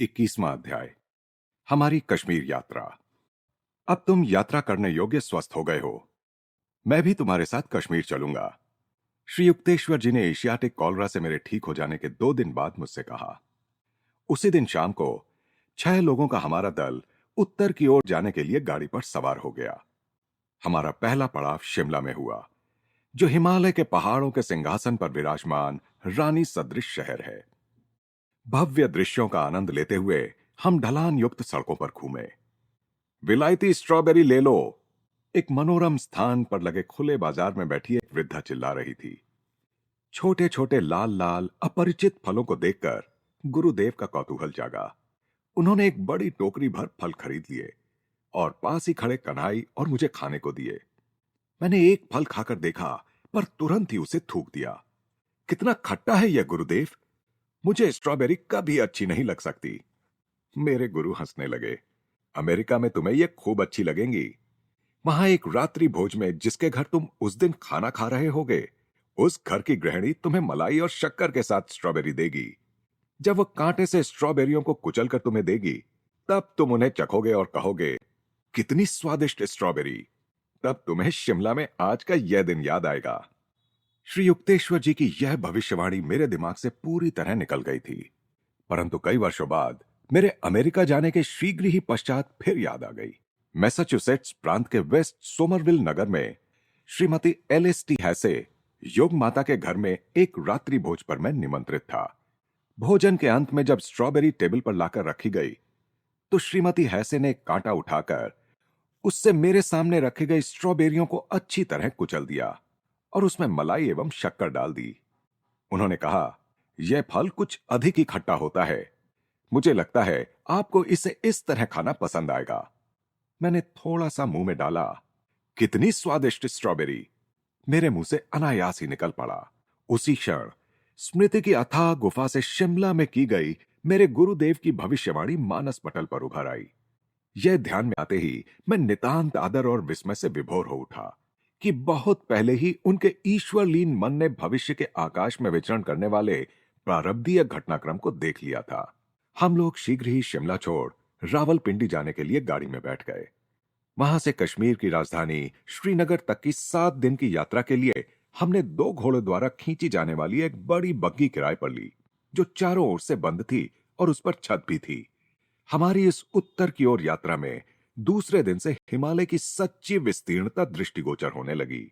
21वां अध्याय। हमारी कश्मीर यात्रा। अब तुम यात्रा करने योग्य स्वस्थ हो गए हो। मैं भी तुम्हारे साथ कश्मीर चलूंगा। श्री युक्तेश्वर जी ने एशियाटिक कॉलरा से मेरे ठीक हो जाने के 2 दिन बाद मुझसे कहा। उसी दिन शाम को 6 लोगों का हमारा दल उत्तर की ओर जाने के लिए गाड़ी पर सवार हो गया। हमारा पहला पड़ाव शिमला में हुआ, जो हिमालय के पहाड़ों के सिंहासन पर विराजमान रानी सदृश शहर है। भव्य दृश्यों का आनंद लेते हुए हम ढलान युक्त सड़कों पर घूमे। विलायती स्ट्रॉबेरी ले लो, एक मनोरम स्थान पर लगे खुले बाजार में बैठी एक वृद्धा चिल्ला रही थी। छोटे छोटे लाल लाल अपरिचित फलों को देखकर गुरुदेव का कौतूहल जागा। उन्होंने एक बड़ी टोकरी भर फल खरीद लिए और पास ही खड़े कन्हई और मुझे खाने को दिए। मैंने एक फल खाकर देखा, पर तुरंत ही उसे थूक दिया। कितना खट्टा है यह गुरुदेव, मुझे स्ट्रॉबेरी कभी अच्छी नहीं लग सकती। मेरे गुरु हंसने लगे। अमेरिका में तुम्हें ये खूब अच्छी लगेंगी। वहां एक रात्रि भोज में जिसके घर तुम उस दिन खाना खा रहे होगे, उस घर की गृहिणी तुम्हें मलाई और शक्कर के साथ स्ट्रॉबेरी देगी। जब वो कांटे से स्ट्रॉबेरियों को कुचल कर तुम्हें देगी, तब तुम उन्हें चखोगे और कहोगे, कितनी स्वादिष्ट स्ट्रॉबेरी। तब तुम्हें शिमला में आज का यह दिन याद आएगा। श्री युक्तेश्वर जी की यह भविष्यवाणी मेरे दिमाग से पूरी तरह निकल गई थी, परंतु कई वर्षों बाद मेरे अमेरिका जाने के शीघ्र ही पश्चात फिर याद आ गई। मैसाचुसेट्स प्रांत के वेस्ट सोमरविल नगर में श्रीमती एल.एस.टी. हैसे योग माता के घर में एक रात्रि भोज पर मैं निमंत्रित था। भोजन के अंत में जब स्ट्रॉबेरी टेबल पर लाकर रखी गई, तो श्रीमती हैसे ने कांटा उठाकर उससे मेरे सामने रखी गई स्ट्रॉबेरियों को अच्छी तरह कुचल दिया और उसमें मलाई एवं शक्कर डाल दी। उन्होंने कहा, यह फल कुछ अधिक ही खट्टा होता है। मुझे लगता है आपको इसे इस तरह खाना पसंद आएगा। मैंने थोड़ा सा मुंह में डाला। कितनी स्वादिष्ट स्ट्रॉबेरी, मेरे मुंह से अनायास ही निकल पड़ा। उसी क्षण स्मृति की अथाह गुफा से शिमला में की गई मेरे गुरुदेव की भविष्यवाणी मानस पटल पर उभर आई। यह ध्यान में आते ही मैं नितांत आदर और विस्मय से विभोर हो उठा कि बहुत पहले ही उनके ईश्वरलीन मन ने भविष्य के आकाश में विचरण करने वाले प्रारब्धीय घटनाक्रम को देख लिया था। हम लोग शीघ्र ही शिमला छोड़ रावलपिंडी जाने के लिए गाड़ी में बैठ गए। वहां से कश्मीर की राजधानी श्रीनगर तक की 7 दिन की यात्रा के लिए हमने 2 घोड़ों द्वारा खींची जाने वाली एक बड़ी बग्गी किराए पर ली, जो चारों ओर से बंद थी और उस पर छत भी थी। हमारी इस उत्तर की ओर यात्रा में दूसरे दिन से हिमालय की सच्ची विस्तीर्णता दृष्टिगोचर होने लगी।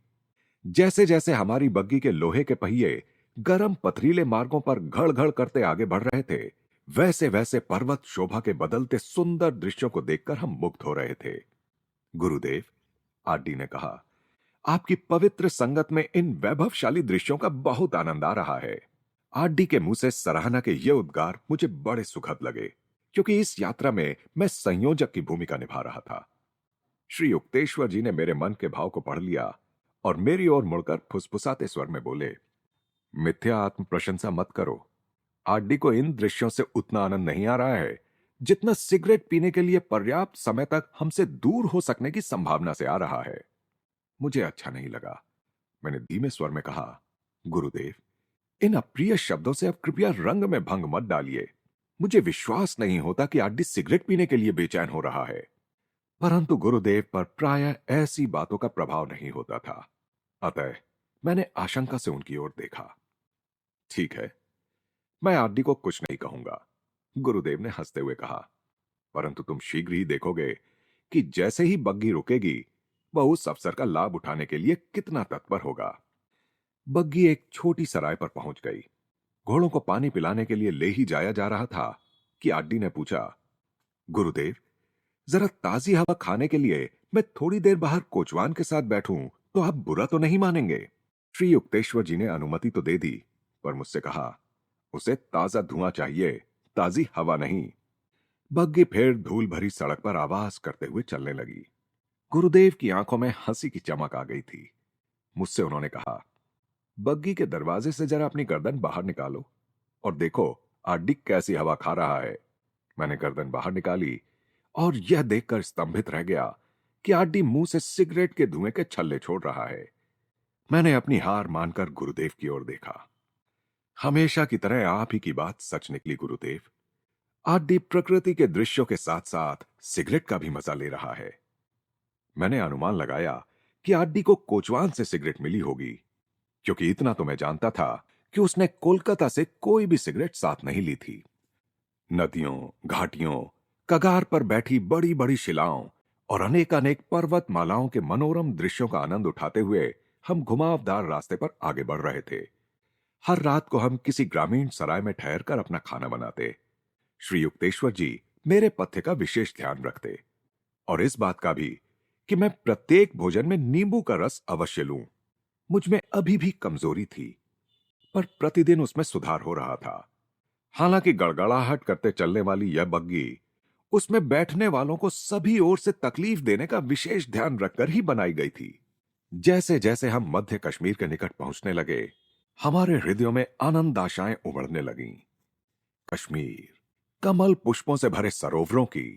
जैसे जैसे हमारी बग्गी के लोहे के पहिए गर्म पथरीले मार्गों पर घड़ घड़ करते आगे बढ़ रहे थे, वैसे वैसे पर्वत शोभा के बदलते सुंदर दृश्यों को देखकर हम मुग्ध हो रहे थे। गुरुदेव, आरडी ने कहा, आपकी पवित्र संगत में इन वैभवशाली दृश्यों का बहुत आनंद आ रहा है। आरडी के मुंह से सराहना के ये उद्गार मुझे बड़े सुखद लगे, क्योंकि इस यात्रा में मैं संयोजक की भूमिका निभा रहा था। श्री युक्तेश्वर जी ने मेरे मन के भाव को पढ़ लिया और मेरी ओर मुड़कर फुसफुसाते स्वर में बोले, मिथ्या आत्म प्रशंसा मत करो। आरडी को इन दृश्यों से उतना आनंद नहीं आ रहा है जितना सिगरेट पीने के लिए पर्याप्त समय तक हमसे दूर हो सकने की संभावना से आ रहा है। मुझे अच्छा नहीं लगा। मैंने धीमे स्वर में कहा, गुरुदेव, इन अप्रिय शब्दों से अब कृपया रंग में भंग मत डालिए। मुझे विश्वास नहीं होता कि आरडी सिगरेट पीने के लिए बेचैन हो रहा है। परंतु गुरुदेव पर प्रायः ऐसी बातों का प्रभाव नहीं होता था, अतः मैंने आशंका से उनकी ओर देखा। ठीक है, मैं आरडी को कुछ नहीं कहूंगा, गुरुदेव ने हंसते हुए कहा, परंतु तुम शीघ्र ही देखोगे कि जैसे ही बग्गी रुकेगी, वह उस अवसर का लाभ उठाने के लिए कितना तत्पर होगा। बग्गी एक छोटी सराय पर पहुंच गई। घोड़ों को पानी पिलाने के लिए ले ही जाया जा रहा था कि आरडी ने पूछा, गुरुदेव, जरा ताजी हवा खाने के लिए मैं थोड़ी देर बाहर कोचवान के साथ बैठूं तो आप बुरा तो नहीं मानेंगे? श्री युक्तेश्वर जी ने अनुमति तो दे दी, पर मुझसे कहा, उसे ताजा धुआं चाहिए, ताजी हवा नहीं। बग्गी फिर धूल भरी सड़क पर आवाज करते हुए चलने लगी। गुरुदेव की आंखों में हंसी की चमक आ गई थी। मुझसे उन्होंने कहा, बग्गी के दरवाजे से जरा अपनी गर्दन बाहर निकालो और देखो आरडी कैसी हवा खा रहा है। मैंने गर्दन बाहर निकाली और यह देखकर स्तंभित रह गया कि आरडी मुंह से सिगरेट के धुएं के छल्ले छोड़ रहा है। मैंने अपनी हार मानकर गुरुदेव की ओर देखा। हमेशा की तरह आप ही की बात सच निकली गुरुदेव। आड्डी प्रकृति के दृश्यों के साथ साथ सिगरेट का भी मजा ले रहा है। मैंने अनुमान लगाया कि आड्डी को कोचवान से सिगरेट मिली होगी, क्योंकि इतना तो मैं जानता था कि उसने कोलकाता से कोई भी सिगरेट साथ नहीं ली थी। नदियों, घाटियों, कगार पर बैठी बड़ी बड़ी शिलाओं और अनेक अनेक पर्वत मालाओं के मनोरम दृश्यों का आनंद उठाते हुए हम घुमावदार रास्ते पर आगे बढ़ रहे थे। हर रात को हम किसी ग्रामीण सराय में ठहरकर अपना खाना बनाते। श्री युक्तेश्वर जी मेरे पथ्य का विशेष ध्यान रखते, और इस बात का भी कि मैं प्रत्येक भोजन में नींबू का रस अवश्य लूं। मुझ में अभी भी कमजोरी थी, पर प्रतिदिन उसमें सुधार हो रहा था। हालांकि गड़गड़ाहट करते चलने वाली यह बग्गी उसमें बैठने वालों को सभी ओर से तकलीफ देने का विशेष ध्यान रखकर ही बनाई गई थी। जैसे जैसे हम मध्य कश्मीर के निकट पहुंचने लगे, हमारे हृदयों में आनंद आशाएं उमड़ने लगीं। कश्मीर कमल पुष्पों से भरे सरोवरों की,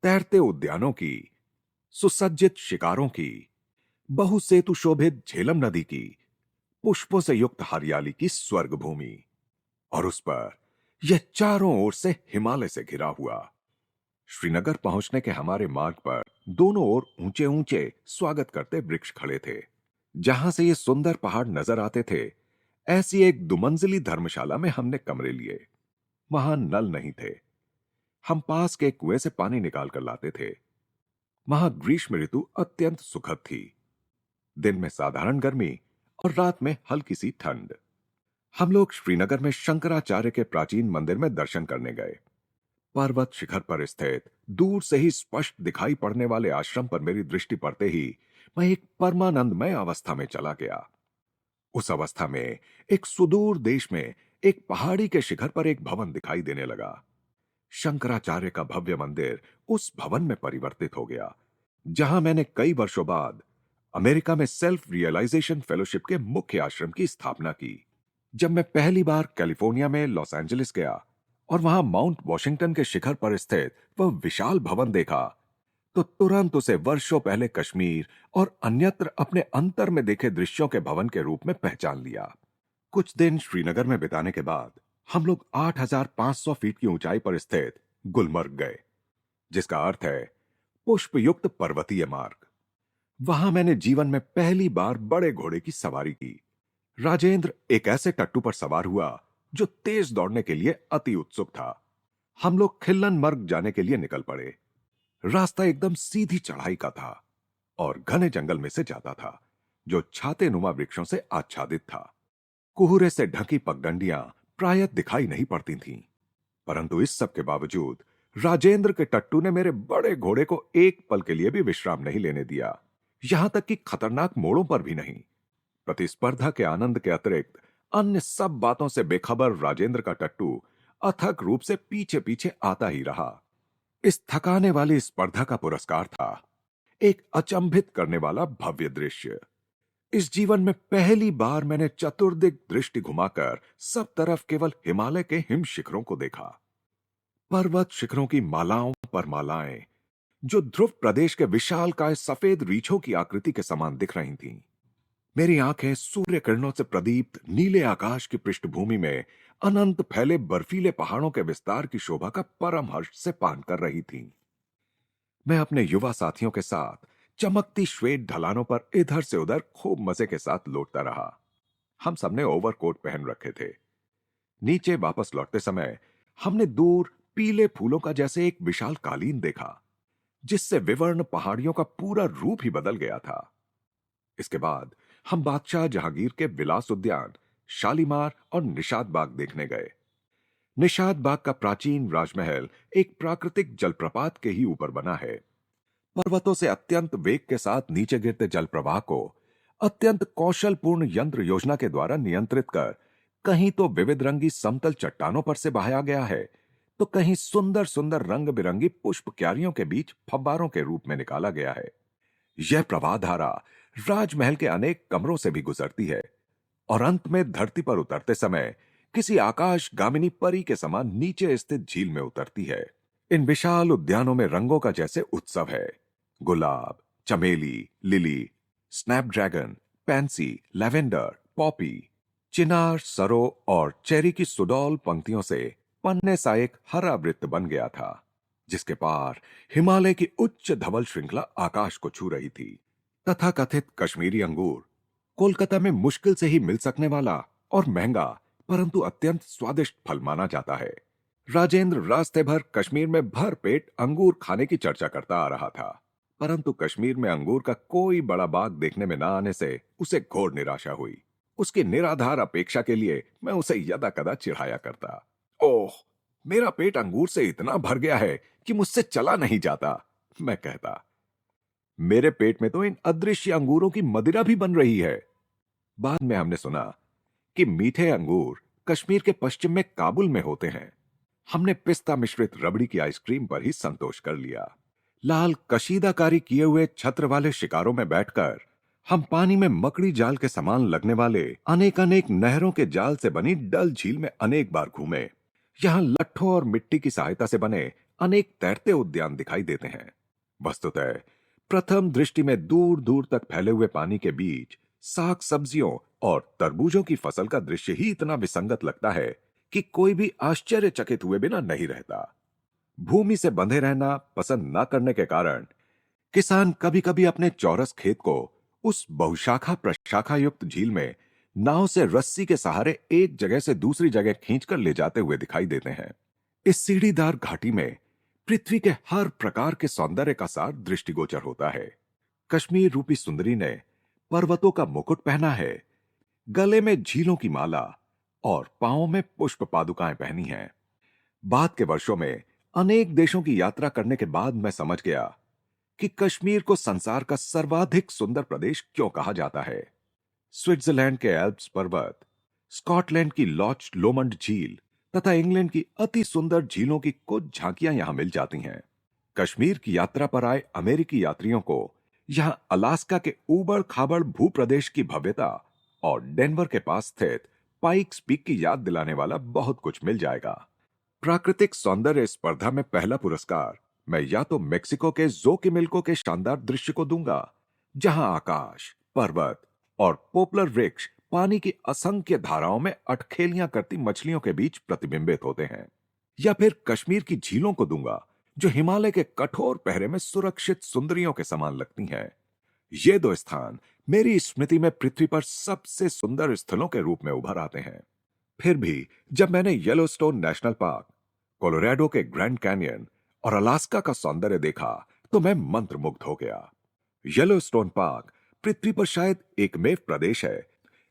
तैरते उद्यानों की, सुसज्जित शिकारों की, बहुसेतु शोभित झेलम नदी की, पुष्पों से युक्त हरियाली की स्वर्ग भूमि, और उस पर यह चारों ओर से हिमालय से घिरा हुआ। श्रीनगर पहुंचने के हमारे मार्ग पर दोनों ओर ऊंचे ऊंचे स्वागत करते वृक्ष खड़े थे। जहां से ये सुंदर पहाड़ नजर आते थे, ऐसी एक दुमंजिली धर्मशाला में हमने कमरे लिए। वहां नल नहीं थे। हम पास के कुएं से पानी निकाल कर लाते थे। वहां ग्रीष्म ऋतु अत्यंत सुखद थी। दिन में साधारण गर्मी और रात में हल्की सी ठंड। हम लोग श्रीनगर में शंकराचार्य के प्राचीन मंदिर में दर्शन करने गए। पर्वत शिखर पर स्थित दूर से ही स्पष्ट दिखाई पड़ने वाले आश्रम पर मेरी दृष्टि पड़ते ही मैं एक परमानंदमय अवस्था में चला गया। उस अवस्था में एक सुदूर देश में एक पहाड़ी के शिखर पर एक भवन दिखाई देने लगा। शंकराचार्य का भव्य मंदिर उस भवन में परिवर्तित हो गया, जहां मैंने कई वर्षों बाद अमेरिका में सेल्फ रियलाइजेशन फेलोशिप के मुख्य आश्रम की स्थापना की। जब मैं पहली बार कैलिफोर्निया में लॉस एंजलिस गया और वहां माउंट वॉशिंगटन के शिखर पर स्थित वह विशाल भवन देखा, तो तुरंत उसे वर्षों पहले कश्मीर और अन्यत्र अपने अंतर में देखे दृश्यों के भवन के रूप में पहचान लिया। कुछ दिन श्रीनगर में बिताने के बाद हम लोग 8,500 फीट की ऊंचाई पर स्थित गुलमर्ग गए, जिसका अर्थ है पुष्पयुक्त पर्वतीय मार्ग। वहां मैंने जीवन में पहली बार बड़े घोड़े की सवारी की। राजेंद्र एक ऐसे टट्टू पर सवार हुआ जो तेज दौड़ने के लिए अति उत्सुक था। हम लोग खिल्लन मर्ग जाने के लिए निकल पड़े। रास्ता एकदम सीधी चढ़ाई का था और घने जंगल में से जाता था, जो छाते नुमा वृक्षों से आच्छादित था। कोहरे से ढकी पगडंडियां प्रायः दिखाई नहीं पड़ती थीं, परंतु इस सब के बावजूद राजेंद्र के टट्टू ने मेरे बड़े घोड़े को एक पल के लिए भी विश्राम नहीं लेने दिया, यहां तक कि खतरनाक मोड़ों पर भी नहीं। प्रतिस्पर्धा के आनंद के अतिरिक्त अन्य सब बातों से बेखबर राजेंद्र का टट्टू अथक रूप से पीछे पीछे आता ही रहा। इस थकाने वाली स्पर्धा का पुरस्कार था एक अचंभित करने वाला भव्य दृश्य। इस जीवन में पहली बार मैंने चतुर्दिक दृष्टि घुमाकर सब तरफ केवल हिमालय के हिम शिखरों को देखा। पर्वत शिखरों की मालाओं पर मालाएं, जो ध्रुव प्रदेश के विशालकाय सफेद रीछों की आकृति के समान दिख रही थीं। मेरी आंखें सूर्य किरणों से प्रदीप्त नीले आकाश की पृष्ठभूमि में अनंत फैले बर्फीले पहाड़ों के विस्तार की शोभा का परम हर्ष से पान कर रही थीं। मैं अपने युवा साथियों के साथ चमकती श्वेत ढलानों पर इधर से उधर खूब मजे के साथ लौटता रहा। हम सबने ओवरकोट पहन रखे थे। नीचे वापस लौटते समय हमने दूर पीले फूलों का जैसे एक विशाल कालीन देखा, जिससे विवर्ण पहाड़ियों का पूरा रूप ही बदल गया था। इसके बाद हम बादशाह जहांगीर के विलास उद्यान, शालीमार और निशाद बाग देखने गए। निशाद बाग का प्राचीन राजमहल एक प्राकृतिक जलप्रपात के ही ऊपर बना है। पर्वतों से अत्यंत वेग के साथ नीचे गिरते जल प्रवाह को अत्यंत कौशलपूर्ण यंत्र योजना के द्वारा नियंत्रित कर कहीं तो विविध रंगी समतल चट्टानों पर से बहाया गया है, तो कहीं सुंदर सुंदर रंग बिरंगी पुष्प क्यारियों के बीच फव्वारों के रूप में निकाला गया है। यह प्रवाह धारा राजमहल के अनेक कमरों से भी गुजरती है और अंत में धरती पर उतरते समय किसी आकाश गामिनी परी के समान नीचे स्थित झील में उतरती है। इन विशाल उद्यानों में रंगों का जैसे उत्सव है। गुलाब, चमेली, lily, snapdragon, pansy, lavender, poppy, चिनार, सरो और चेरी की सुडौल पंक्तियों से पन्ने सा एक हरा वृत्त बन गया था, जिसके पार हिमालय की उच्च धवल श्रृंखला आकाश को छू रही थी। तथाकथित कश्मीरी अंगूर कोलकाता में मुश्किल से ही मिल सकने वाला और महंगा परंतु अत्यंत स्वादिष्ट फल माना जाता है। राजेंद्र रास्ते भर कश्मीर में भर पेट अंगूर खाने की चर्चा करता आ रहा था, परंतु कश्मीर में अंगूर का कोई बड़ा बाग देखने में न आने से उसे घोर निराशा हुई। उसकी निराधार अपेक्षा के लिए मैं उसे यदा कदा चिढ़ाया करता। ओह, मेरा पेट अंगूर से इतना भर गया है कि मुझसे चला नहीं जाता, मैं कहता। मेरे पेट में तो इन अदृश्य अंगूरों की मदिरा भी बन रही है। बाद में हमने सुना कि मीठे अंगूर कश्मीर के पश्चिम में काबुल में होते हैं। हमने पिस्ता मिश्रित रबड़ी की आइसक्रीम पर ही संतोष कर लिया। लाल कशीदाकारी किए हुए छत्र वाले शिकारों में बैठकर हम पानी में मकड़ी जाल के समान लगने वाले अनेक अनेक नहरों के जाल से बनी डल झील में अनेक बार घूमे। यहाँ लट्ठों और मिट्टी की सहायता से बने अनेक तैरते उद्यान दिखाई देते हैं। वस्तुतः प्रथम दृष्टि में दूर दूर तक फैले हुए पानी के बीच साग सब्जियों और तरबूजों की फसल का दृश्य ही इतना विसंगत लगता है कि कोई भी आश्चर्यचकित हुए बिना नहीं रहता। भूमि से बंधे रहना पसंद न करने के कारण किसान कभी कभी अपने चौरस खेत को उस बहुशाखा प्रशाखा युक्त झील में नाव से रस्सी के सहारे एक जगह से दूसरी जगह खींचकर ले जाते हुए दिखाई देते हैं। इस सीढ़ीदार घाटी में पृथ्वी के हर प्रकार के सौंदर्य का सार दृष्टिगोचर होता है। कश्मीर रूपी सुंदरी ने पर्वतों का मुकुट पहना है, गले में झीलों की माला और पांवों में पुष्प पादुकाएं पहनी हैं। बाद के वर्षों में अनेक देशों की यात्रा करने के बाद मैं समझ गया कि कश्मीर को संसार का सर्वाधिक सुंदर प्रदेश क्यों कहा जाता है। स्विट्जरलैंड के एल्प्स पर्वत, स्कॉटलैंड की लॉच लोमंड झील तथा इंग्लैंड की अति सुंदर झीलों की कुछ झांकियां यहां मिल जाती हैं। कश्मीर की यात्रा पर आए अमेरिकी यात्रियों को यहां अलास्का के ऊबड़ खाबड़ भूप्रदेश की भव्यता और डेनवर के पास स्थित पाइक्स पीक की याद दिलाने वाला बहुत कुछ मिल जाएगा। प्राकृतिक सौंदर्य स्पर्धा में पहला पुरस्कार मैं या तो मेक्सिको के जोकिमिल्को के शानदार दृश्य को दूंगा, जहां आकाश, पर्वत और पोपलर वृक्ष पानी की असंख्य धाराओं में अटखेलियां करती मछलियों के बीच प्रतिबिंबित होते हैं, या फिर कश्मीर की झीलों को दूंगा जो हिमालय के कठोर पहरे में सुरक्षित सुंदरियों के समान लगती हैं। ये दो स्थान मेरी स्मृति में पृथ्वी पर सबसे सुंदर स्थलों के रूप में उभर आते हैं। फिर भी जब मैंने येलोस्टोन नेशनल पार्क, कोलोराडो के ग्रैंड कैनियन और अलास्का का सौंदर्य देखा तो मैं मंत्रमुग्ध हो गया। येलोस्टोन पार्क पृथ्वी पर शायद एकमेव प्रदेश है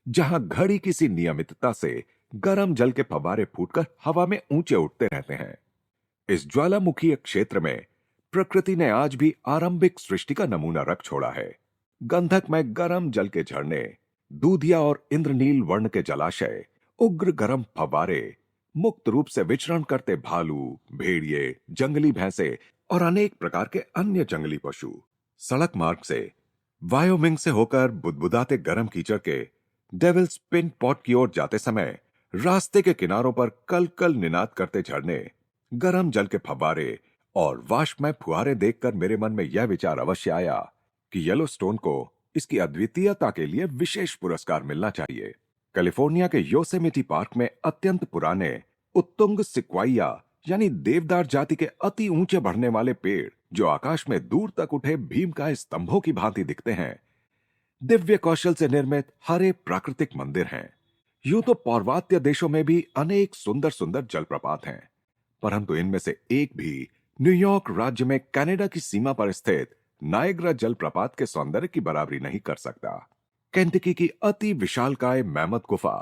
जहां घड़ी किसी नियमितता से गर्म जल के फव्वारे फूटकर हवा में ऊंचे उठते रहते हैं। इस ज्वालामुखी क्षेत्र में प्रकृति ने आज भी आरंभिक सृष्टि का नमूना रख छोड़ा है। गंधक में गर्म जल के झरने, दूधिया और इंद्रनील वर्ण के जलाशय, उग्र गर्म फव्वारे, मुक्त रूप से विचरण करते भालू, भेड़िए, जंगली भैंसे और अनेक प्रकार के अन्य जंगली पशु सड़क मार्ग से वायोमिंग से होकर बुदबुदाते गर्म कीचड़ के डेविल्स पिन पॉट की ओर जाते समय रास्ते के किनारों पर कल कल निनाद करते झरने, गर्म जल के फव्वारे और वाष्पमय फुहारे देखकर मेरे मन में यह विचार अवश्य आया कि येलोस्टोन को इसकी अद्वितीयता के लिए विशेष पुरस्कार मिलना चाहिए। कैलिफोर्निया के योसेमिटी पार्क में अत्यंत पुराने उत्तुंग सिक्वाइया यानी देवदार जाति के अति ऊंचे बढ़ने वाले पेड़ जो आकाश में दूर तक उठे भीमकाय स्तंभों की भांति दिखते हैं, दिव्य कौशल से निर्मित हरे प्राकृतिक मंदिर हैं। यूं तो पौर्वात्य देशों में भी अनेक सुंदर सुंदर जलप्रपात हैं, परंतु इनमें से एक भी न्यूयॉर्क राज्य में कनाडा की सीमा पर स्थित नायग्रा जलप्रपात के सौंदर्य की बराबरी नहीं कर सकता। केंटकी की अति विशालकाय मैमथ गुफा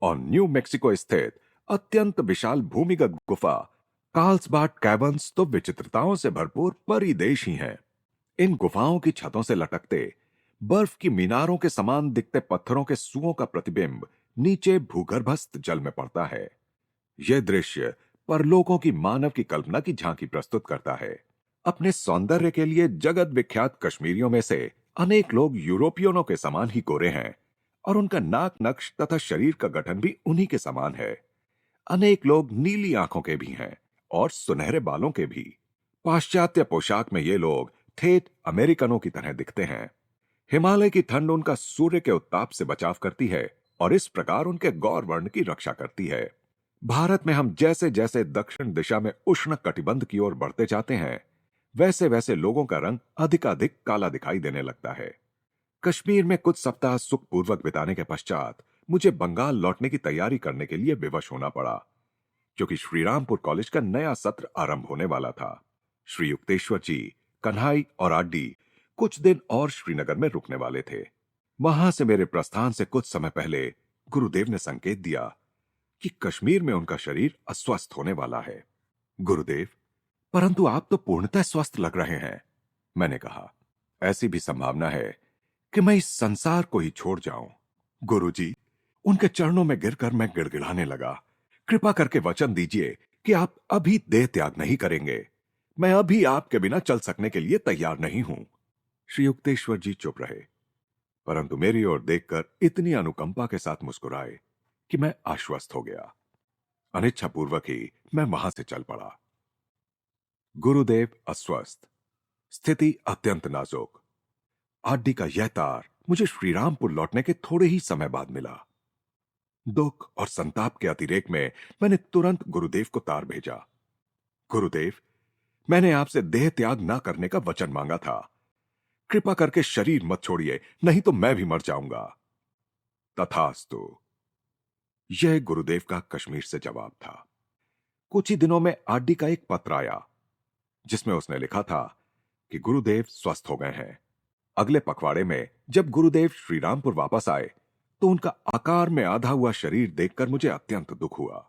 और न्यू मेक्सिको स्थित अत्यंत विशाल भूमिगत गुफा कार्ल्सबाड कैवर्न्स तो विचित्रताओं से भरपूर परिदेश ही हैं। इन गुफाओं की छतों से लटकते बर्फ की मीनारों के समान दिखते पत्थरों के सुओं का प्रतिबिंब नीचे भूगर्भस्थ जल में पड़ता है। यह दृश्य परलोकों की मानव की कल्पना की झांकी प्रस्तुत करता है। अपने सौंदर्य के लिए जगत विख्यात कश्मीरियों में से अनेक लोग यूरोपियनों के समान ही गोरे हैं और उनका नाक नक्श तथा शरीर का गठन भी उन्हीं के समान है। अनेक लोग नीली आंखों के भी हैं और सुनहरे बालों के भी। पाश्चात्य पोशाक में ये लोग ठेठ अमेरिकनों की तरह दिखते हैं। हिमालय की ठंड उनका सूर्य के उत्ताप से बचाव करती है और इस प्रकार उनके गौर वर्ण की रक्षा करती है। भारत में हम जैसे जैसे दक्षिण दिशा में उष्ण कटिबंध की ओर बढ़ते जाते हैं, वैसे वैसे लोगों का रंग अधिकाधिक काला दिखाई देने लगता है। कश्मीर में कुछ सप्ताह सुखपूर्वक बिताने के पश्चात मुझे बंगाल लौटने की तैयारी करने के लिए विवश होना पड़ा, क्योंकि श्रीरामपुर कॉलेज का नया सत्र आरंभ होने वाला था। श्री युक्तेश्वर जी, कन्हाई और आड्डी कुछ दिन और श्रीनगर में रुकने वाले थे। वहां से मेरे प्रस्थान से कुछ समय पहले गुरुदेव ने संकेत दिया कि कश्मीर में उनका शरीर अस्वस्थ होने वाला है। गुरुदेव, परंतु आप तो पूर्णतः स्वस्थ लग रहे हैं, मैंने कहा। ऐसी भी संभावना है कि मैं इस संसार को ही छोड़ जाऊं। गुरुजी, उनके चरणों में गिरकर मैं गिड़गिड़ाने लगा। कृपा करके वचन दीजिए कि आप अभी देह त्याग नहीं करेंगे। मैं अभी आपके बिना चल सकने के लिए तैयार नहीं हूं। श्री युक्तेश्वर जी चुप रहे, परंतु मेरी ओर देखकर इतनी अनुकंपा के साथ मुस्कुराए कि मैं आश्वस्त हो गया। अनिच्छापूर्वक ही मैं वहां से चल पड़ा। गुरुदेव अस्वस्थ, स्थिति अत्यंत नाजुक। आड्डी का यह तार मुझे श्रीरामपुर लौटने के थोड़े ही समय बाद मिला। दुख और संताप के अतिरेक में मैंने तुरंत गुरुदेव को तार भेजा। गुरुदेव, मैंने आपसे देह त्याग न करने का वचन मांगा था। कृपा करके शरीर मत छोड़िए, नहीं तो मैं भी मर जाऊंगा। तथास्तु, यह गुरुदेव का कश्मीर से जवाब था। कुछ ही दिनों में आड्डी का एक पत्र आया, जिसमें उसने लिखा था कि गुरुदेव स्वस्थ हो गए हैं। अगले पखवाड़े में जब गुरुदेव श्रीरामपुर वापस आए, तो उनका आकार में आधा हुआ शरीर देखकर मुझे अत्यंत दुख हुआ।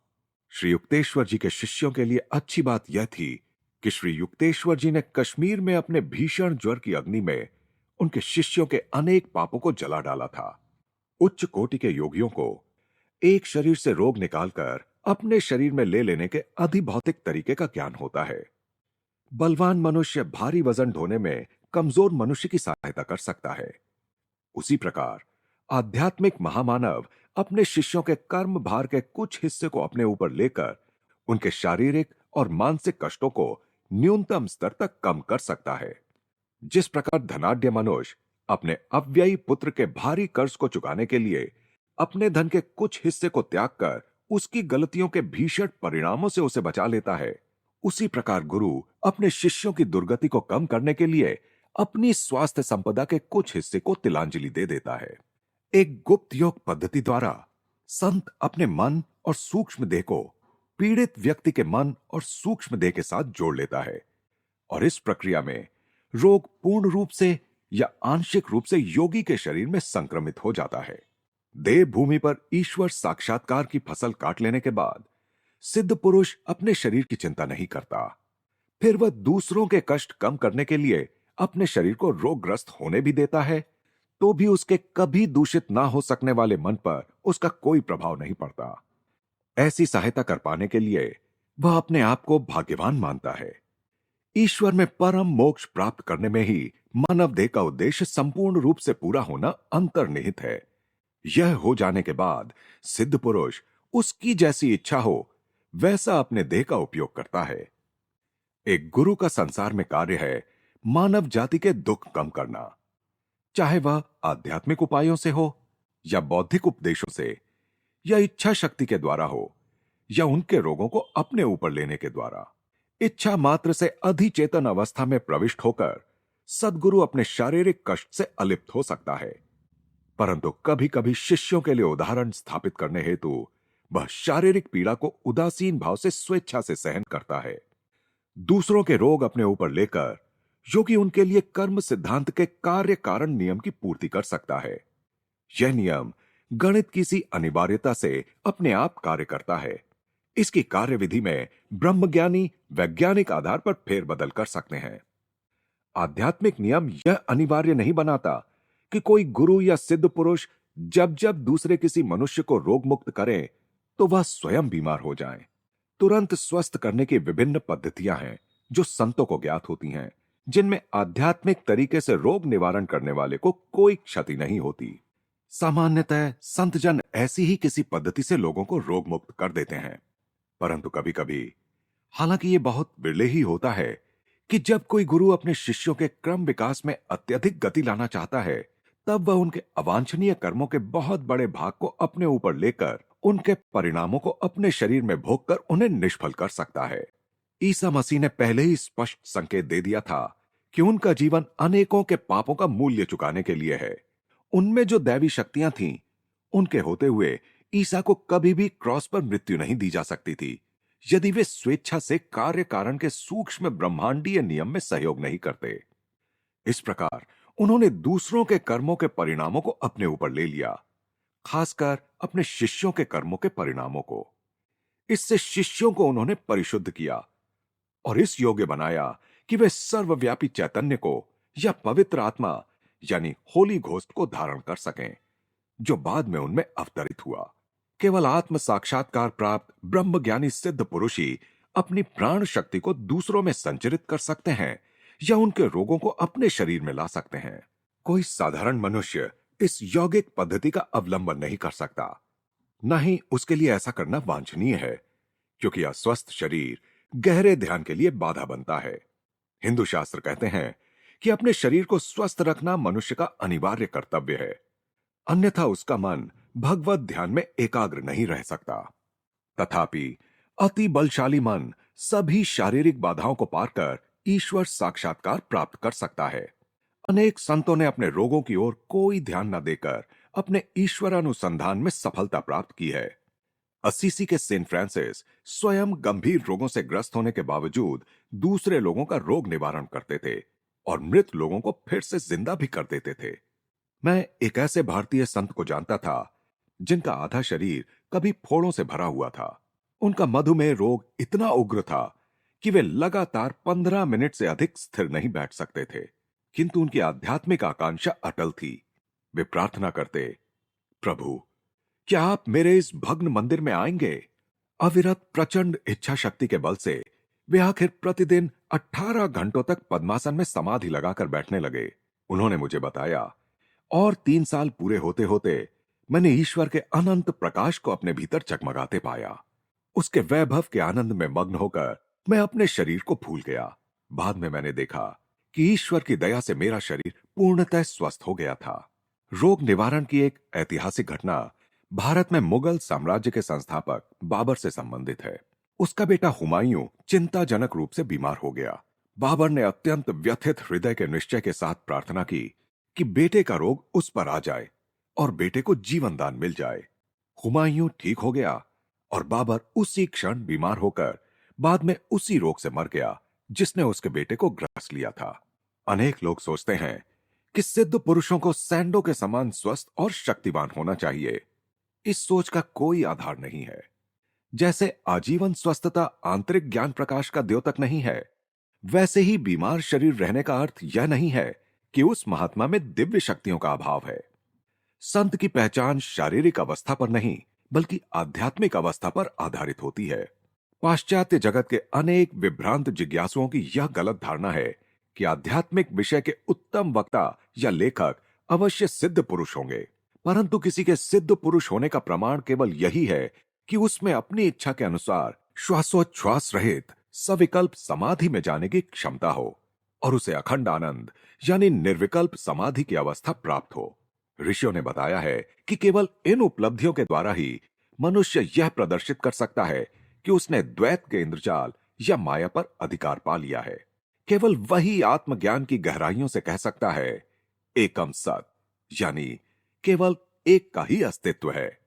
श्री युक्तेश्वर जी के शिष्यों के लिए अच्छी बात यह थी कि श्री युक्तेश्वर जी ने कश्मीर में अपने भीषण ज्वर की अग्नि में उनके शिष्यों के अनेक पापों को जला डाला था। उच्च कोटि के योगियों को एक शरीर से रोग निकालकर अपने शरीर में ले लेने के अधिभौतिक तरीके का ज्ञान होता है। बलवान मनुष्य भारी वजन ढोने में कमजोर मनुष्य की सहायता कर सकता है। उसी प्रकार आध्यात्मिक महामानव अपने शिष्यों के कर्म भार के कुछ हिस्से को अपने ऊपर लेकर उनके शारीरिक और मानसिक कष्टों को न्यूनतम स्तर तक कम कर सकता है। जिस प्रकार धनाढ्य मनुष्य अपने अव्ययी पुत्र के भारी कर्ज को चुकाने के लिए अपने धन के कुछ हिस्से को त्याग कर उसकी गलतियों के भीषण परिणामों से उसे बचा लेता है, उसी प्रकार गुरु अपने शिष्यों की दुर्गति को कम करने के लिए अपनी स्वास्थ्य संपदा के कुछ हिस्से को तिलांजलि दे देता है। एक गुप्त योग पद्धति द्वारा संत अपने मन और सूक्ष्म देह को पीड़ित व्यक्ति के मन और सूक्ष्म देह के साथ जोड़ लेता है, और इस प्रक्रिया में रोग पूर्ण रूप से या आंशिक रूप से योगी के शरीर में संक्रमित हो जाता है। देव भूमि पर ईश्वर साक्षात्कार की फसल काट लेने के बाद सिद्ध पुरुष अपने शरीर की चिंता नहीं करता। फिर वह दूसरों के कष्ट कम करने के लिए अपने शरीर को रोगग्रस्त होने भी देता है, तो भी उसके कभी दूषित ना हो सकने वाले मन पर उसका कोई प्रभाव नहीं पड़ता। ऐसी सहायता कर पाने के लिए वह अपने आप को भाग्यवान मानता है। ईश्वर में परम मोक्ष प्राप्त करने में ही मानव देह का उद्देश्य संपूर्ण रूप से पूरा होना अंतर्निहित है। यह हो जाने के बाद सिद्ध पुरुष उसकी जैसी इच्छा हो वैसा अपने देह का उपयोग करता है। एक गुरु का संसार में कार्य है मानव जाति के दुख कम करना, चाहे वह आध्यात्मिक उपायों से हो या बौद्धिक उपदेशों से या इच्छा शक्ति के द्वारा हो या उनके रोगों को अपने ऊपर लेने के द्वारा। इच्छा मात्र से अधिचेतन अवस्था में प्रविष्ट होकर सद्गुरु अपने शारीरिक कष्ट से अलिप्त हो सकता है, परंतु कभी कभी शिष्यों के लिए उदाहरण स्थापित करने हेतु वह शारीरिक पीड़ा को उदासीन भाव से स्वेच्छा से सहन करता है। दूसरों के रोग अपने ऊपर लेकर योगी उनके लिए कर्म सिद्धांत के कार्य कारण नियम की पूर्ति कर सकता है। यह नियम गणित की सी अनिवार्यता से अपने आप कार्य करता है। इसकी कार्यविधि में ब्रह्मज्ञानी वैज्ञानिक आधार पर फेरबदल कर सकते हैं। आध्यात्मिक नियम यह अनिवार्य नहीं बनाता कि कोई गुरु या सिद्ध पुरुष जब जब दूसरे किसी मनुष्य को रोग मुक्त करे तो वह स्वयं बीमार हो जाए। तुरंत स्वस्थ करने की विभिन्न पद्धतियां हैं जो संतों को ज्ञात होती हैं, जिनमें आध्यात्मिक तरीके से रोग निवारण करने वाले को कोई क्षति नहीं होती। सामान्यतः संतजन ऐसी ही किसी पद्धति से लोगों को रोग मुक्त कर देते हैं, परंतु कभी कभी, हालांकि ये बहुत बिरले ही होता है, कि जब कोई गुरु अपने शिष्यों के क्रम विकास में अत्यधिक गति लाना चाहता है, तब वह उनके अवांछनीय कर्मों के बहुत बड़े भाग को अपने ऊपर लेकर उनके परिणामों को अपने शरीर में भोगकर उन्हें निष्फल कर सकता है। ईसा मसीह ने पहले ही स्पष्ट संकेत दे दिया था कि उनका जीवन अनेकों के पापों का मूल्य चुकाने के लिए है। उनमें जो दैवी शक्तियां थीं, उनके होते हुए ईसा को कभी भी क्रॉस पर मृत्यु नहीं दी जा सकती थी, यदि वे स्वेच्छा से कार्य कारण के सूक्ष्म ब्रह्मांडीय नियम में सहयोग नहीं करते। इस प्रकार उन्होंने दूसरों के कर्मों के परिणामों को अपने ऊपर ले लिया, खासकर अपने शिष्यों के कर्मों के परिणामों को। इससे शिष्यों को उन्होंने परिशुद्ध किया और इस योग्य बनाया कि वे सर्वव्यापी चैतन्य को या पवित्र आत्मा यानी होली घोस्ट को धारण कर सकें, जो बाद में उनमें अवतरित हुआ। केवल आत्म साक्षात्कार प्राप्त ब्रह्मज्ञानी सिद्ध पुरुष ही अपनी प्राण शक्ति को दूसरों में संचरित कर सकते हैं या उनके रोगों को अपने शरीर में ला सकते हैं। कोई साधारण मनुष्य इस यौगिक पद्धति का अवलंबन नहीं कर सकता, न ही उसके लिए ऐसा करना वांछनीय है, क्योंकि अस्वस्थ शरीर गहरे ध्यान के लिए बाधा बनता है। हिंदू शास्त्र कहते हैं कि अपने शरीर को स्वस्थ रखना मनुष्य का अनिवार्य कर्तव्य है, अन्यथा उसका मन भगवत ध्यान में एकाग्र नहीं रह सकता। तथापि अति बलशाली मन सभी शारीरिक बाधाओं को पार कर ईश्वर साक्षात्कार प्राप्त कर सकता है। अनेक संतों ने अपने रोगों की ओर कोई ध्यान न देकर अपने ईश्वर अनुसंधान में सफलता प्राप्त की है। असीसी के सेंट फ्रांसिस स्वयं गंभीर रोगों से ग्रस्त होने के बावजूद दूसरे लोगों का रोग निवारण करते थे और मृत लोगों को फिर से जिंदा भी कर देते थे। मैं एक ऐसे भारतीय संत को जानता था जिनका आधा शरीर कभी फोड़ों से भरा हुआ था। उनका मधुमेह रोग इतना उग्र था कि वे लगातार 15 मिनट से अधिक स्थिर नहीं बैठ सकते थे, किंतु उनकी आध्यात्मिक आकांक्षा अटल थी। वे प्रार्थना करते, प्रभु, क्या आप मेरे इस भग्न मंदिर में आएंगे? अविरत प्रचंड इच्छा शक्ति के बल से वे आखिर प्रतिदिन 18 घंटों तक पद्मासन में समाधि लगाकर बैठने लगे। उन्होंने मुझे बताया, और 3 साल पूरे होते होते मैंने ईश्वर के अनंत प्रकाश को अपने भीतर चकमगाते पाया। उसके वैभव के आनंद में मग्न होकर मैं अपने शरीर को भूल गया। बाद में मैंने देखा कि ईश्वर की दया से मेरा शरीर पूर्णतः स्वस्थ हो गया था। रोग निवारण की एक ऐतिहासिक घटना भारत में मुगल साम्राज्य के संस्थापक बाबर से संबंधित है। उसका बेटा हुमायूं चिंताजनक रूप से बीमार हो गया। बाबर ने अत्यंत व्यथित हृदय के निश्चय के साथ प्रार्थना की कि बेटे का रोग उस पर आ जाए और बेटे को जीवन दान मिल जाए। हुमायूं ठीक हो गया और बाबर उसी क्षण बीमार होकर बाद में उसी रोग से मर गया जिसने उसके बेटे को ग्रास लिया था। अनेक लोग सोचते हैं कि सिद्ध पुरुषों को सैंडो के समान स्वस्थ और शक्तिवान होना चाहिए। इस सोच का कोई आधार नहीं है। जैसे आजीवन स्वस्थता आंतरिक ज्ञान प्रकाश का द्योतक नहीं है, वैसे ही बीमार शरीर रहने का अर्थ यह नहीं है कि उस महात्मा में दिव्य शक्तियों का अभाव है। संत की पहचान शारीरिक अवस्था पर नहीं बल्कि आध्यात्मिक अवस्था पर आधारित होती है। पाश्चात्य जगत के अनेक विभ्रांत जिज्ञासुओं की यह गलत धारणा है कि आध्यात्मिक विषय के उत्तम वक्ता या लेखक अवश्य सिद्ध पुरुष होंगे, परंतु किसी के सिद्ध पुरुष होने का प्रमाण केवल यही है कि उसमें अपनी इच्छा के अनुसार श्वासोच्छ्वास रहित सविकल्प समाधि में जाने की क्षमता हो और उसे अखंड आनंद यानी निर्विकल्प समाधि की अवस्था प्राप्त हो। ऋषियों ने बताया है कि केवल इन उपलब्धियों के द्वारा ही मनुष्य यह प्रदर्शित कर सकता है कि उसने द्वैत के इंद्रजाल या माया पर अधिकार पा लिया है। केवल वही आत्मज्ञान की गहराइयों से कह सकता है, एकम सत, यानी केवल एक का ही अस्तित्व है।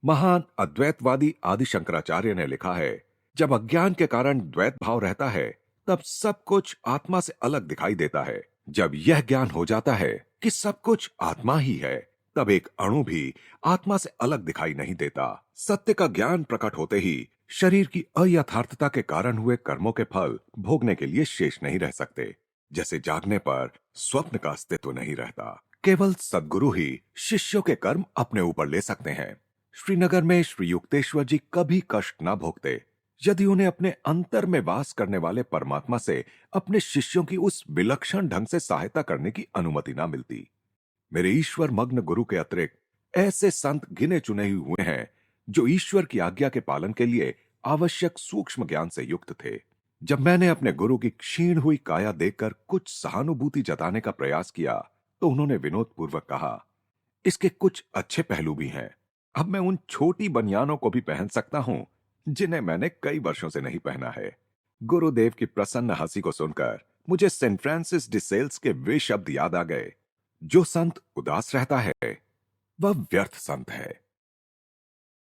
महान अद्वैतवादी आदि शंकराचार्य ने लिखा है, जब अज्ञान के कारण द्वैत भाव रहता है तब सब कुछ आत्मा से अलग दिखाई देता है। जब यह ज्ञान हो जाता है कि सब कुछ आत्मा ही है, तब एक अणु भी आत्मा से अलग दिखाई नहीं देता। सत्य का ज्ञान प्रकट होते ही शरीर की अयथार्थता के कारण हुए कर्मों के फल भोगने के लिए शेष नहीं रह सकते। जैसे जागने पर स्वप्न का अस्तित्व नहीं रहता। केवल सद्गुरु ही शिष्यों के कर्म अपने ऊपर ले सकते हैं। श्रीनगर में श्री युक्तेश्वर जी कभी कष्ट न भोगते यदि उन्हें अपने अंतर में वास करने वाले परमात्मा से अपने शिष्यों की उस विलक्षण ढंग से सहायता करने की अनुमति न मिलती। मेरे ईश्वर मग्न गुरु के अतिरिक्त ऐसे संत गिने चुने ही हुए हैं जो ईश्वर की आज्ञा के पालन के लिए आवश्यक सूक्ष्म ज्ञान से युक्त थे। जब मैंने अपने गुरु की क्षीण हुई काया देखकर कुछ सहानुभूति जताने का प्रयास किया तो उन्होंने विनोद पूर्वक कहा, इसके कुछ अच्छे पहलू भी हैं। अब मैं उन छोटी बनियानों को भी पहन सकता हूं जिन्हें मैंने कई वर्षों से नहीं पहना है। गुरुदेव की प्रसन्न हंसी को सुनकर मुझे सेंट फ्रांसिस डी सेल्स के वे शब्द याद आ गए, जो संत उदास रहता है वह व्यर्थ संत है।